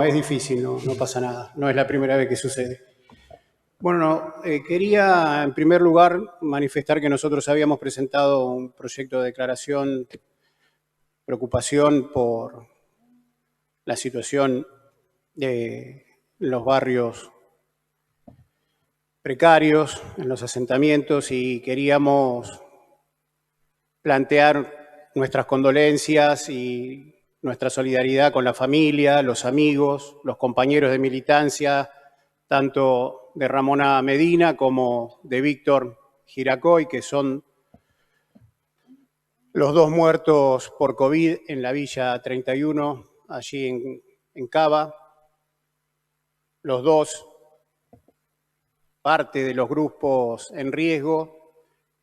Es difícil, no pasa nada. No es la primera vez que sucede. Bueno, quería en primer lugar manifestar que nosotros habíamos presentado un proyecto de declaración, preocupación por la situación de los barrios precarios, en los asentamientos, y queríamos plantear nuestras condolencias y nuestra solidaridad con la familia, los amigos, los compañeros de militancia, tanto de Ramona Medina como de Víctor Giracoy, que son los dos muertos por COVID en la Villa 31, allí en Cava. Los dos parte de los grupos en riesgo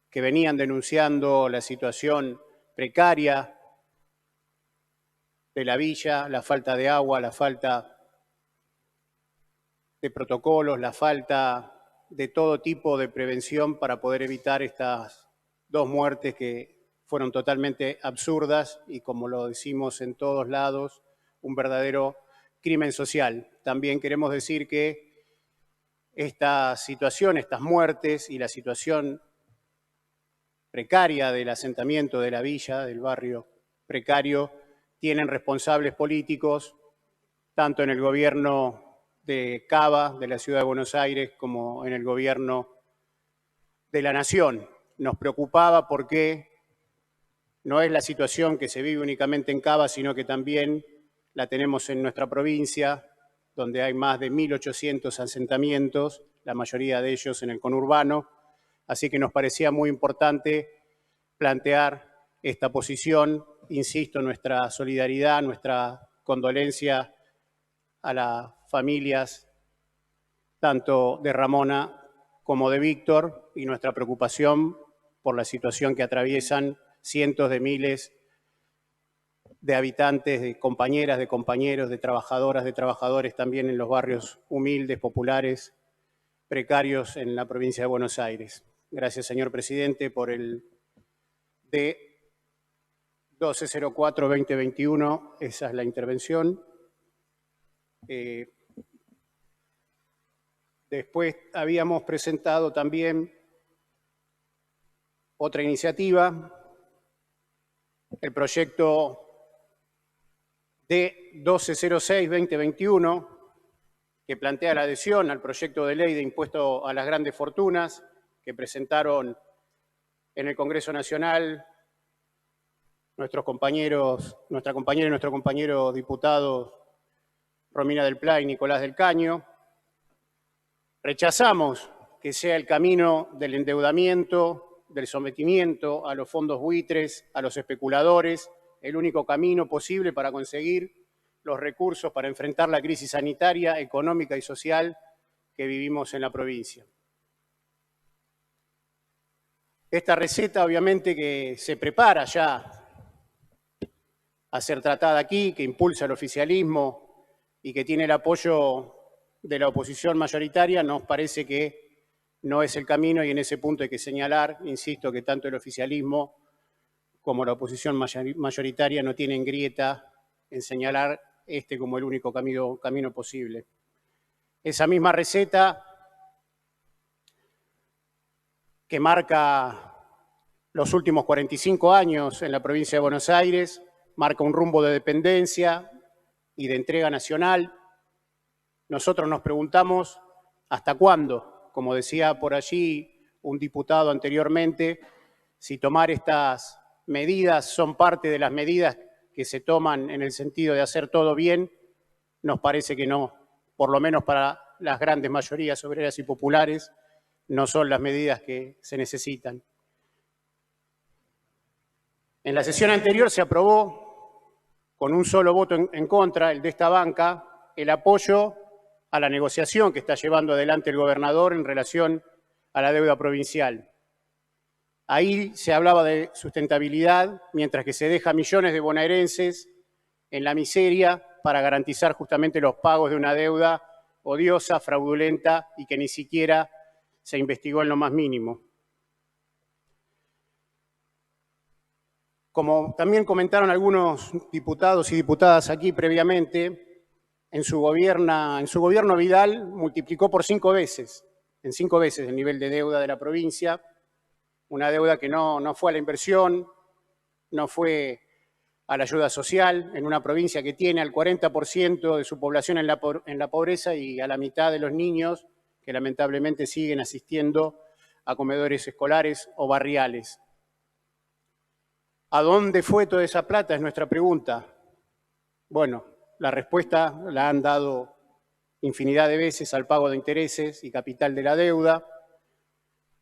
que venían denunciando la situación precaria de la villa, la falta de agua, la falta de protocolos, la falta de todo tipo de prevención para poder evitar estas dos muertes que fueron totalmente absurdas y, como lo decimos en todos lados, un verdadero crimen social. También queremos decir que esta situación, estas muertes y la situación precaria del asentamiento de la villa, del barrio precario, tienen responsables políticos, tanto en el gobierno de Cava, de la Ciudad de Buenos Aires, como en el gobierno de la Nación. Nos preocupaba porque no es la situación que se vive únicamente en Cava, sino que también la tenemos en nuestra provincia, donde hay más de 1.800 asentamientos, la mayoría de ellos en el conurbano. Así que nos parecía muy importante plantear esta posición. Insisto, nuestra solidaridad, nuestra condolencia a las familias tanto de Ramona como de Víctor, y nuestra preocupación por la situación que atraviesan cientos de miles de habitantes, de compañeras, de compañeros, de trabajadoras, de trabajadores también en los barrios humildes, populares, precarios en la provincia de Buenos Aires. Gracias, señor presidente, por el D1204-2021. Esa es la intervención. Después habíamos presentado también otra iniciativa, el proyecto D1206-2021, que plantea la adhesión al proyecto de ley de impuesto a las grandes fortunas que presentaron en el Congreso Nacional nuestra compañera y nuestro compañero diputado Romina del Pla y Nicolás del Caño. Rechazamos que sea el camino del endeudamiento, del sometimiento a los fondos buitres, a los especuladores, el único camino posible para conseguir los recursos para enfrentar la crisis sanitaria, económica y social que vivimos en la provincia. Esta receta, obviamente, que se prepara ya a ser tratada aquí, que impulsa el oficialismo y que tiene el apoyo de la oposición mayoritaria, nos parece que no es el camino, y en ese punto hay que señalar, insisto, que tanto el oficialismo como la oposición mayoritaria no tienen grieta en señalar este como el único camino posible. Esa misma receta que marca los últimos 45 años en la provincia de Buenos Aires, marca un rumbo de dependencia y de entrega nacional. Nosotros nos preguntamos hasta cuándo, como decía por allí un diputado anteriormente, si tomar estas medidas son parte de las medidas que se toman en el sentido de hacer todo bien. Nos parece que no, por lo menos para las grandes mayorías obreras y populares, no son las medidas que se necesitan. En la sesión anterior se aprobó, con un solo voto en contra, el de esta banca, el apoyo a la negociación que está llevando adelante el gobernador en relación a la deuda provincial. Ahí se hablaba de sustentabilidad, mientras que se deja a millones de bonaerenses en la miseria para garantizar justamente los pagos de una deuda odiosa, fraudulenta y que ni siquiera se investigó en lo más mínimo. Como también comentaron algunos diputados y diputadas aquí previamente, en su gobierno Vidal multiplicó por 5 veces, en 5 veces el nivel de deuda de la provincia, una deuda que no fue a la inversión, no fue a la ayuda social, en una provincia que tiene al 40% de su población en la pobreza y a la mitad de los niños que lamentablemente siguen asistiendo a comedores escolares o barriales. ¿A dónde fue toda esa plata? Es nuestra pregunta. Bueno, la respuesta la han dado infinidad de veces al pago de intereses y capital de la deuda.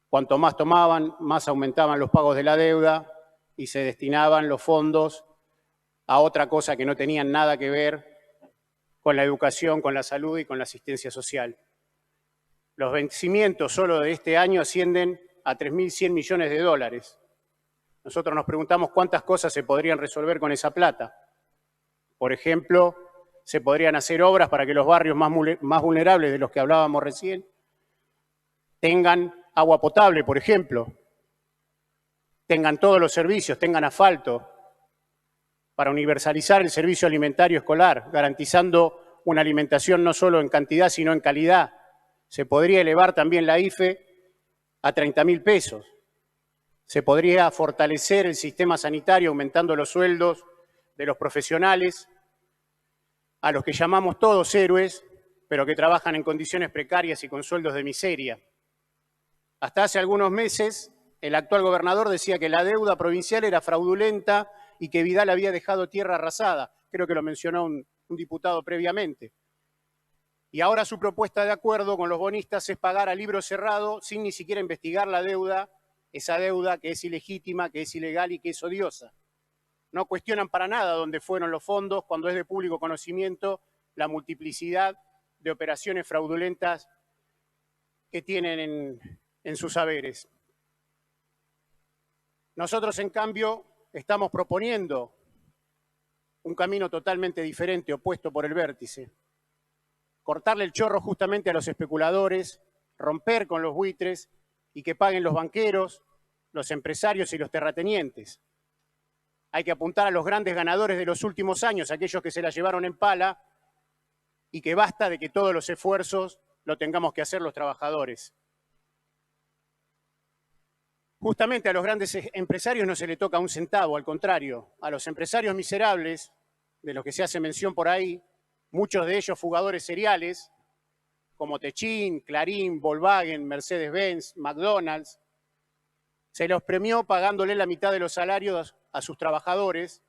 Cuanto más tomaban, más aumentaban los pagos de la deuda y se destinaban los fondos a otra cosa que no tenían nada que ver con la educación, con la salud y con la asistencia social. Los vencimientos solo de este año ascienden a 3.100 millones de dólares. Nosotros nos preguntamos cuántas cosas se podrían resolver con esa plata. Por ejemplo, se podrían hacer obras para que los barrios más vulnerables de los que hablábamos recién tengan agua potable, por ejemplo, tengan todos los servicios, tengan asfalto, para universalizar el servicio alimentario escolar, garantizando una alimentación no solo en cantidad, sino en calidad. Se podría elevar también la IFE a 30.000 pesos. Se podría fortalecer el sistema sanitario aumentando los sueldos de los profesionales, a los que llamamos todos héroes, pero que trabajan en condiciones precarias y con sueldos de miseria. Hasta hace algunos meses, el actual gobernador decía que la deuda provincial era fraudulenta y que Vidal había dejado tierra arrasada. Creo que lo mencionó un diputado previamente. Y ahora su propuesta de acuerdo con los bonistas es pagar a libro cerrado sin ni siquiera investigar la deuda, esa deuda que es ilegítima, que es ilegal y que es odiosa. No cuestionan para nada dónde fueron los fondos cuando es de público conocimiento la multiplicidad de operaciones fraudulentas que tienen en sus haberes. Nosotros, en cambio, estamos proponiendo un camino totalmente diferente, opuesto por el vértice. Cortarle el chorro justamente a los especuladores, romper con los buitres y que paguen los banqueros, los empresarios y los terratenientes. Hay que apuntar a los grandes ganadores de los últimos años, aquellos que se la llevaron en pala, y que basta de que todos los esfuerzos lo tengamos que hacer los trabajadores. Justamente a los grandes empresarios no se le toca un centavo, al contrario, a los empresarios miserables, de los que se hace mención por ahí, muchos de ellos fugadores seriales, como Techin, Clarín, Volkswagen, Mercedes-Benz, McDonald's, se los premió pagándole la mitad de los salarios a sus trabajadores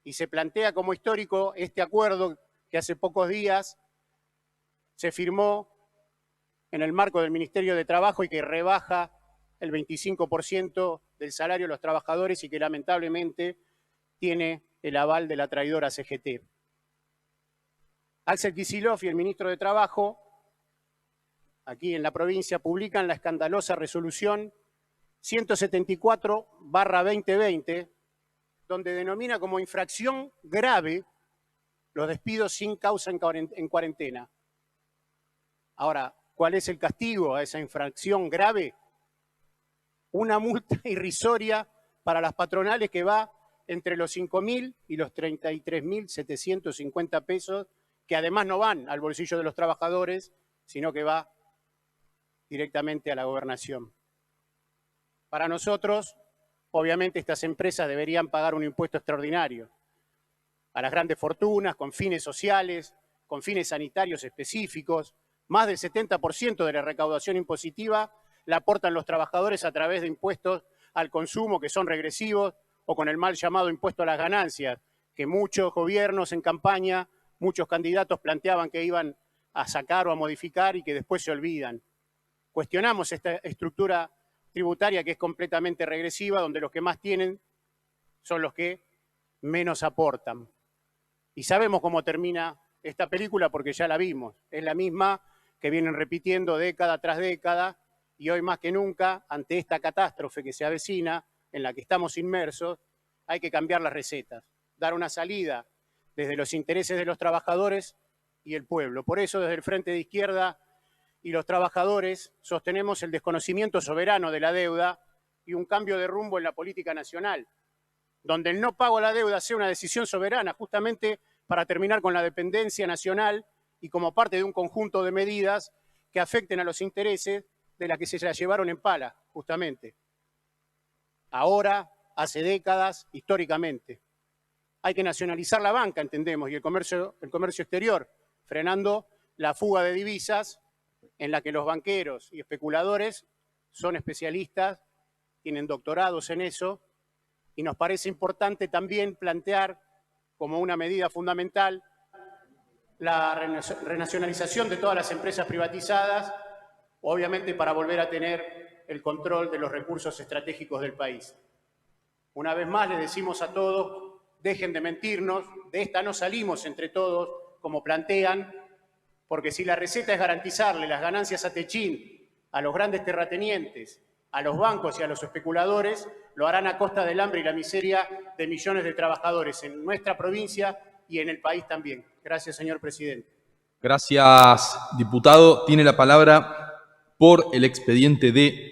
y se plantea como histórico este acuerdo que hace pocos días se firmó en el marco del Ministerio de Trabajo y que rebaja el 25% del salario de los trabajadores y que lamentablemente tiene el aval de la traidora CGT. Axel Kicillof y el ministro de Trabajo, aquí en la provincia, publican la escandalosa resolución 174/2020, donde denomina como infracción grave los despidos sin causa en cuarentena. Ahora, ¿cuál es el castigo a esa infracción grave? Una multa irrisoria para las patronales que va entre los 5.000 y los 33.750 pesos, que además no van al bolsillo de los trabajadores, sino que va directamente a la gobernación. Para nosotros, obviamente, estas empresas deberían pagar un impuesto extraordinario a las grandes fortunas, con fines sociales, con fines sanitarios específicos. Más del 70% de la recaudación impositiva la aportan los trabajadores a través de impuestos al consumo que son regresivos o con el mal llamado impuesto a las ganancias, que muchos gobiernos en campaña, muchos candidatos planteaban que iban a sacar o a modificar y que después se olvidan. Cuestionamos esta estructura tributaria que es completamente regresiva, donde los que más tienen son los que menos aportan. Y sabemos cómo termina esta película porque ya la vimos. Es la misma que vienen repitiendo década tras década y hoy más que nunca, ante esta catástrofe que se avecina, en la que estamos inmersos, hay que cambiar las recetas, dar una salida desde los intereses de los trabajadores y el pueblo. Por eso, desde el Frente de Izquierda y los trabajadores, sostenemos el desconocimiento soberano de la deuda y un cambio de rumbo en la política nacional, donde el no pago a la deuda sea una decisión soberana, justamente para terminar con la dependencia nacional y como parte de un conjunto de medidas que afecten a los intereses de las que se la llevaron en pala, justamente. Ahora, hace décadas, históricamente. Hay que nacionalizar la banca, entendemos, y el comercio exterior, frenando la fuga de divisas en la que los banqueros y especuladores son especialistas, tienen doctorados en eso, y nos parece importante también plantear como una medida fundamental la renacionalización de todas las empresas privatizadas, obviamente para volver a tener el control de los recursos estratégicos del país. Una vez más les decimos a todos, dejen de mentirnos, de esta no salimos entre todos como plantean, porque si la receta es garantizarle las ganancias a Techín, a los grandes terratenientes, a los bancos y a los especuladores, lo harán a costa del hambre y la miseria de millones de trabajadores en nuestra provincia y en el país también. Gracias, señor presidente. Gracias, diputado. Tiene la palabra por el expediente de